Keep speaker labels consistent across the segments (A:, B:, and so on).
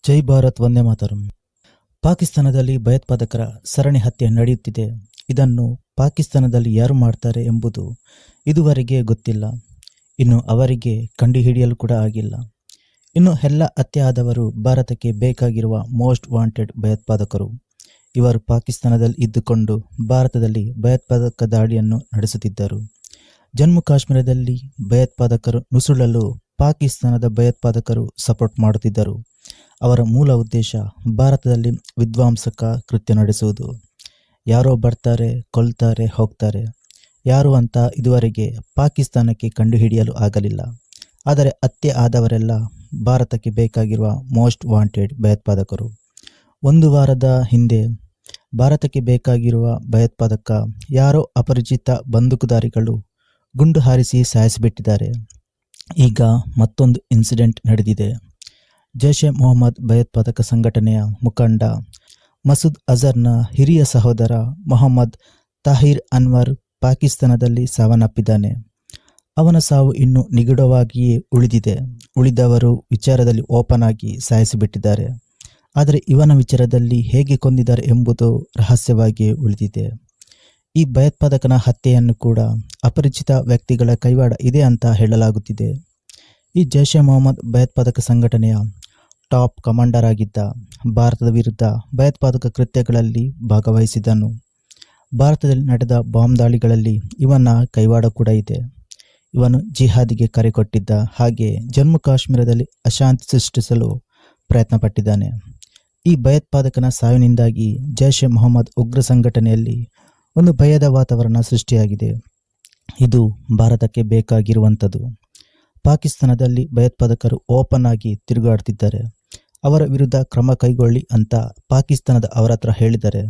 A: ಜೈ ಭಾರತ್ ವಂದೇ ಮಾತರಂ. ಪಾಕಿಸ್ತಾನದಲ್ಲಿ ಭಯೋತ್ಪಾದಕರ ಸರಣಿ ಹತ್ಯೆ ನಡೆಯುತ್ತಿದೆ. ಇದನ್ನು ಪಾಕಿಸ್ತಾನದಲ್ಲಿ ಯಾರು ಮಾಡ್ತಾರೆ ಎಂಬುದು ಇದುವರೆಗೆ ಗೊತ್ತಿಲ್ಲ. ಇನ್ನು ಅವರಿಗೆ ಕಂಡುಹಿಡಿಯಲು ಕೂಡ ಆಗಿಲ್ಲ. ಇನ್ನು ಎಲ್ಲ ಹತ್ಯೆ ಆದವರು ಭಾರತಕ್ಕೆ ಬೇಕಾಗಿರುವ ಮೋಸ್ಟ್ ವಾಂಟೆಡ್ ಭಯೋತ್ಪಾದಕರು. ಇವರು ಪಾಕಿಸ್ತಾನದಲ್ಲಿ ಇದ್ದುಕೊಂಡು ಭಾರತದಲ್ಲಿ ಭಯೋತ್ಪಾದಕ ದಾಳಿಯನ್ನು ನಡೆಸುತ್ತಿದ್ದರು. ಜಮ್ಮು ಕಾಶ್ಮೀರದಲ್ಲಿ ಭಯೋತ್ಪಾದಕರು ನುಸುಳಲು ಪಾಕಿಸ್ತಾನದ ಭಯೋತ್ಪಾದಕರು ಸಪೋರ್ಟ್ ಮಾಡುತ್ತಿದ್ದರು. ಅವರ ಮೂಲ ಉದ್ದೇಶ ಭಾರತದಲ್ಲಿ ವಿಧ್ವಂಸಕ ಕೃತ್ಯ ನಡೆಸುವುದು. ಯಾರೋ ಬರ್ತಾರೆ, ಕೊಲ್ತಾರೆ, ಹೋಗ್ತಾರೆ. ಯಾರು ಅಂತ ಇದುವರೆಗೆ ಪಾಕಿಸ್ತಾನಕ್ಕೆ ಕಂಡುಹಿಡಿಯಲು ಆಗಲಿಲ್ಲ. ಆದರೆ ಹತ್ಯೆ ಆದವರೆಲ್ಲ ಭಾರತಕ್ಕೆ ಬೇಕಾಗಿರುವ ಮೋಸ್ಟ್ ವಾಂಟೆಡ್ ಭಯೋತ್ಪಾದಕರು. ಒಂದು ವಾರದ ಹಿಂದೆ ಭಾರತಕ್ಕೆ ಬೇಕಾಗಿರುವ ಭಯೋತ್ಪಾದಕ ಯಾರೋ ಅಪರಿಚಿತ ಬಂದೂಕುಧಾರಿಗಳು ಗುಂಡು ಹಾರಿಸಿ ಸಾಯಿಸಿಬಿಟ್ಟಿದ್ದಾರೆ. ಈಗ ಮತ್ತೊಂದು ಇನ್ಸಿಡೆಂಟ್ ನಡೆದಿದೆ. ಜೈಷ್ ಎ ಮೊಹಮ್ಮದ್ ಭಯೋತ್ಪಾದಕ ಸಂಘಟನೆಯ ಮುಖಂಡ ಮಸೂದ್ ಅಜರ್ನ ಹಿರಿಯ ಸಹೋದರ ಮೊಹಮ್ಮದ್ ತಾಹಿರ್ ಅನ್ವರ್ ಪಾಕಿಸ್ತಾನದಲ್ಲಿ ಸಾವನ್ನಪ್ಪಿದ್ದಾನೆ. ಅವನ ಸಾವು ಇನ್ನೂ ನಿಗೂಢವಾಗಿಯೇ ಉಳಿದಿದೆ. ಉಳಿದವರು ವಿಚಾರದಲ್ಲಿ ಓಪನ್ ಆಗಿ ಸಾಯಿಸಿಬಿಟ್ಟಿದ್ದಾರೆ. ಆದರೆ ಇವನ ವಿಚಾರದಲ್ಲಿ ಹೇಗೆ ಕೊಂದಿದ್ದಾರೆ ಎಂಬುದು ರಹಸ್ಯವಾಗಿಯೇ ಉಳಿದಿದೆ. ಈ ಭಯೋತ್ಪಾದಕನ ಹತ್ಯೆಯನ್ನು ಕೂಡ ಅಪರಿಚಿತ ವ್ಯಕ್ತಿಗಳ ಕೈವಾಡ ಇದೆ ಅಂತ ಹೇಳಲಾಗುತ್ತಿದೆ. ಈ ಜೈಷ್ ಎ ಮೊಹಮ್ಮದ್ ಭಯೋತ್ಪಾದಕ ಸಂಘಟನೆಯ ಟಾಪ್ ಕಮಾಂಡರ್ ಆಗಿದ್ದ. ಭಾರತದ ವಿರುದ್ಧ ಭಯೋತ್ಪಾದಕ ಕೃತ್ಯಗಳಲ್ಲಿ ಭಾಗವಹಿಸಿದನು. ಭಾರತದಲ್ಲಿ ನಡೆದ ಬಾಂಬ್ ದಾಳಿಗಳಲ್ಲಿ ಇವನ ಕೈವಾಡ ಕೂಡ ಇದೆ. ಇವನು ಜಿಹಾದಿಗೆ ಕರೆ ಕೊಟ್ಟಿದ್ದ. ಹಾಗೆ ಜಮ್ಮು ಕಾಶ್ಮೀರದಲ್ಲಿ ಅಶಾಂತಿ ಸೃಷ್ಟಿಸಲು ಪ್ರಯತ್ನಪಟ್ಟಿದ್ದಾನೆ. ಈ ಭಯೋತ್ಪಾದಕನ ಸಾವಿನಿಂದಾಗಿ ಜೈಷ್ ಎ ಮೊಹಮ್ಮದ್ ಉಗ್ರ ಸಂಘಟನೆಯಲ್ಲಿ ಒಂದು ಭಯದ ವಾತಾವರಣ ಸೃಷ್ಟಿಯಾಗಿದೆ. ಇದು ಭಾರತಕ್ಕೆ ಬೇಕಾಗಿರುವಂಥದ್ದು. ಪಾಕಿಸ್ತಾನದಲ್ಲಿ ಭಯೋತ್ಪಾದಕರು ಓಪನ್ ಆಗಿ ತಿರುಗಾಡ್ತಿದ್ದಾರೆ. ಅವರ ವಿರುದ್ಧ ಕ್ರಮ ಕೈಗೊಳ್ಳಿ ಅಂತ ಪಾಕಿಸ್ತಾನದ ಅವರ ಹತ್ರ ಹೇಳಿದರೆ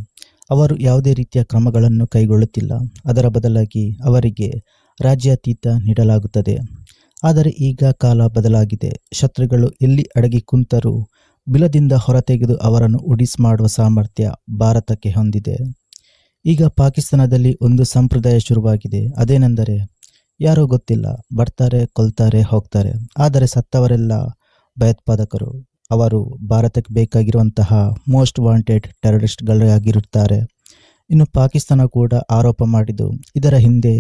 A: ಅವರು ಯಾವುದೇ ರೀತಿಯ ಕ್ರಮಗಳನ್ನು ಕೈಗೊಳ್ಳುತ್ತಿಲ್ಲ. ಅದರ ಬದಲಾಗಿ ಅವರಿಗೆ ರಾಜ್ಯಾತೀತ ನೀಡಲಾಗುತ್ತದೆ. ಆದರೆ ಈಗ ಕಾಲ ಬದಲಾಗಿದೆ. ಶತ್ರುಗಳು ಎಲ್ಲಿ ಅಡಗಿ ಕುಂತರೂ ಬಿಲದಿಂದ ಹೊರತೆಗೆದು ಅವರನ್ನು ಉಡಿಸ್ ಮಾಡುವ ಸಾಮರ್ಥ್ಯ ಭಾರತಕ್ಕೆ ಹೊಂದಿದೆ. ಈಗ ಪಾಕಿಸ್ತಾನದಲ್ಲಿ ಒಂದು ಸಂಪ್ರದಾಯ ಶುರುವಾಗಿದೆ. ಅದೇನೆಂದರೆ ಯಾರೋ ಗೊತ್ತಿಲ್ಲ, ಬರ್ತಾರೆ, ಕೊಲ್ತಾರೆ, ಹೋಗ್ತಾರೆ. ಆದರೆ ಸತ್ತವರೆಲ್ಲ ಭಯೋತ್ಪಾದಕರು. ಅವರು ಭಾರತಕ್ಕೆ ಬೇಕಾಗಿರುವಂತಹ ಮೋಸ್ಟ್ ವಾಂಟೆಡ್ ಟೆರರಿಸ್ಟ್ಗಳಾಗಿರುತ್ತಾರೆ. ಇನ್ನು ಪಾಕಿಸ್ತಾನ ಕೂಡ ಆರೋಪ ಮಾಡಿದ್ದು ಇದರ ಹಿಂದೆ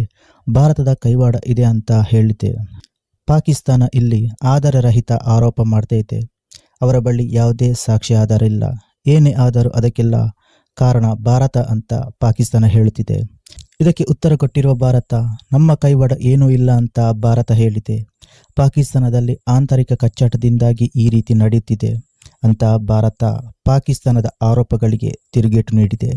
A: ಭಾರತದ ಕೈವಾಡ ಇದೆ ಅಂತ ಹೇಳಿದೆ. ಪಾಕಿಸ್ತಾನ ಇಲ್ಲಿ ಆಧಾರರಹಿತ ಆರೋಪ ಮಾಡ್ತೈತೆ. ಅವರ ಬಳಿ ಯಾವುದೇ ಸಾಕ್ಷಿ ಆಧಾರ ಇಲ್ಲ. ಏನೇ ಆದರೂ ಅದಕ್ಕೆಲ್ಲ ಕಾರಣ ಭಾರತ ಅಂತ ಪಾಕಿಸ್ತಾನ ಹೇಳುತ್ತಿದೆ. ಇದಕ್ಕೆ ಉತ್ತರ ಕೊಟ್ಟಿರುವ ಭಾರತ ನಮ್ಮ ಕೈವಾಡ ಏನೂ ಇಲ್ಲ ಅಂತ ಭಾರತ ಹೇಳಿದೆ. ಪಾಕಿಸ್ತಾನದಲ್ಲಿ ಆಂತರಿಕ ಕಚ್ಚಾಟದಿಂದಾಗಿ ಈ ರೀತಿ ನಡೆಯುತ್ತಿದೆ ಅಂತ ಭಾರತ ಪಾಕಿಸ್ತಾನದ ಆರೋಪಗಳಿಗೆ ತಿರುಗೇಟು ನೀಡಿದೆ.